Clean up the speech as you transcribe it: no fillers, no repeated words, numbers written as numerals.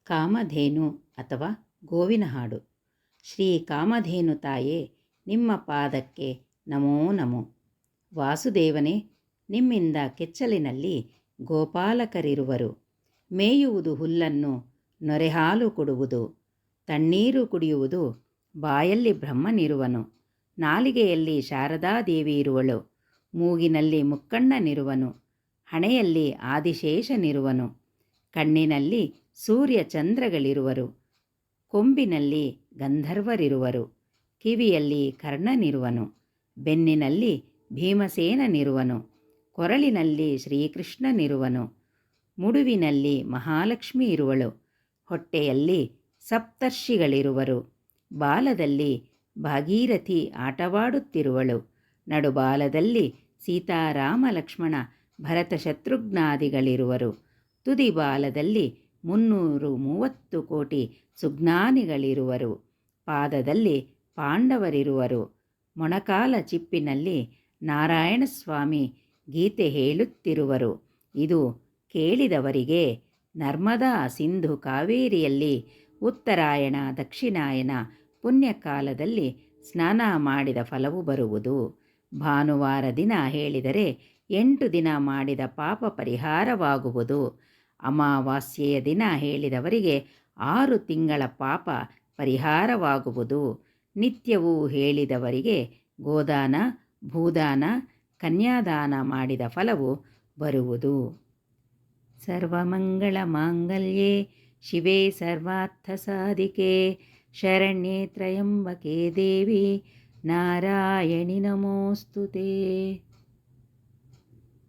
ಕಾಮಧೇನು ಅಥವಾ ಗೋವಿನ ಹಾಡು. ಶ್ರೀ ಕಾಮಧೇನು ತಾಯೇ, ನಿಮ್ಮ ಪಾದಕ್ಕೆ ನಮೋ ನಮೋ. ವಾಸುದೇವನೇ, ನಿಮ್ಮಿಂದ ಕೆಚ್ಚಲಿನಲ್ಲಿ ಗೋಪಾಲಕರಿರುವರು. ಮೇಯುವುದು ಹುಲ್ಲನ್ನು, ನೊರೆಹಾಲು ಕೊಡುವುದು, ತಣ್ಣೀರು ಕುಡಿಯುವುದು, ಬಾಯಲ್ಲಿ ಬ್ರಹ್ಮನಿರುವನು. ನಾಲಿಗೆಯಲ್ಲಿ ಶಾರದಾದೇವಿ ಇರುವಳು, ಮೂಗಿನಲ್ಲಿ ಮುಕ್ಕಣ್ಣನಿರುವನು, ಹಣೆಯಲ್ಲಿ ಆದಿಶೇಷನಿರುವನು, ಕಣ್ಣಿನಲ್ಲಿ ಸೂರ್ಯ ಚಂದ್ರಗಳಿರುವರು, ಕೊಂಬಿನಲ್ಲಿ ಗಂಧರ್ವರಿರುವರು, ಕಿವಿಯಲ್ಲಿ ಕರ್ಣನಿರುವನು, ಬೆನ್ನಿನಲ್ಲಿ ಭೀಮಸೇನನಿರುವನು, ಕೊರಳಿನಲ್ಲಿ ಶ್ರೀಕೃಷ್ಣನಿರುವನು, ಮುಡುವಿನಲ್ಲಿ ಮಹಾಲಕ್ಷ್ಮಿ ಇರುವಳು, ಹೊಟ್ಟೆಯಲ್ಲಿ ಸಪ್ತರ್ಷಿಗಳಿರುವರು, ಬಾಲದಲ್ಲಿ ಭಾಗೀರಥಿ ಆಟವಾಡುತ್ತಿರುವಳು, ನಡುಬಾಲದಲ್ಲಿ ಸೀತಾರಾಮ ಲಕ್ಷ್ಮಣ ಭರತ ಶತ್ರುಘ್ನಾದಿಗಳಿರುವರು, ತುದಿಬಾಲದಲ್ಲಿ 330 ಕೋಟಿ ಸುಜ್ಞಾನಿಗಳಿರುವರು, ಪಾದದಲ್ಲಿ ಪಾಂಡವರಿರುವರು, ಮೊಣಕಾಲ ಚಿಪ್ಪಿನಲ್ಲಿ ನಾರಾಯಣಸ್ವಾಮಿ ಗೀತೆ ಹೇಳುತ್ತಿರುವರು. ಇದು ಕೇಳಿದವರಿಗೆ ನರ್ಮದಾ ಸಿಂಧು ಕಾವೇರಿಯಲ್ಲಿ ಉತ್ತರಾಯಣ ದಕ್ಷಿಣಾಯನ ಪುಣ್ಯಕಾಲದಲ್ಲಿ ಸ್ನಾನ ಮಾಡಿದ ಫಲವು ಬರುವುದು. ಭಾನುವಾರ ದಿನ ಹೇಳಿದರೆ 8 ದಿನ ಮಾಡಿದ ಪಾಪ ಪರಿಹಾರವಾಗುವುದು. ಅಮಾವಾಸ್ಯೆಯ ದಿನ ಹೇಳಿದವರಿಗೆ 6 ತಿಂಗಳ ಪಾಪ ಪರಿಹಾರವಾಗುವುದು. ನಿತ್ಯವೂ ಹೇಳಿದವರಿಗೆ ಗೋದಾನ, ಭೂದಾನ, ಕನ್ಯಾದಾನ ಮಾಡಿದ ಫಲವು ಬರುವುದು. ಸರ್ವಮಂಗಳ ಮಾಂಗಲ್ಯೆ ಶಿವೆ ಸರ್ವಾರ್ಥ ಸಾಧಿಕೆ ಶರಣ್ಯೆ ತ್ರಯಂಬಕೆ ದೇವಿ ನಾರಾಯಣಿ ನಮೋಸ್ತುತೆ.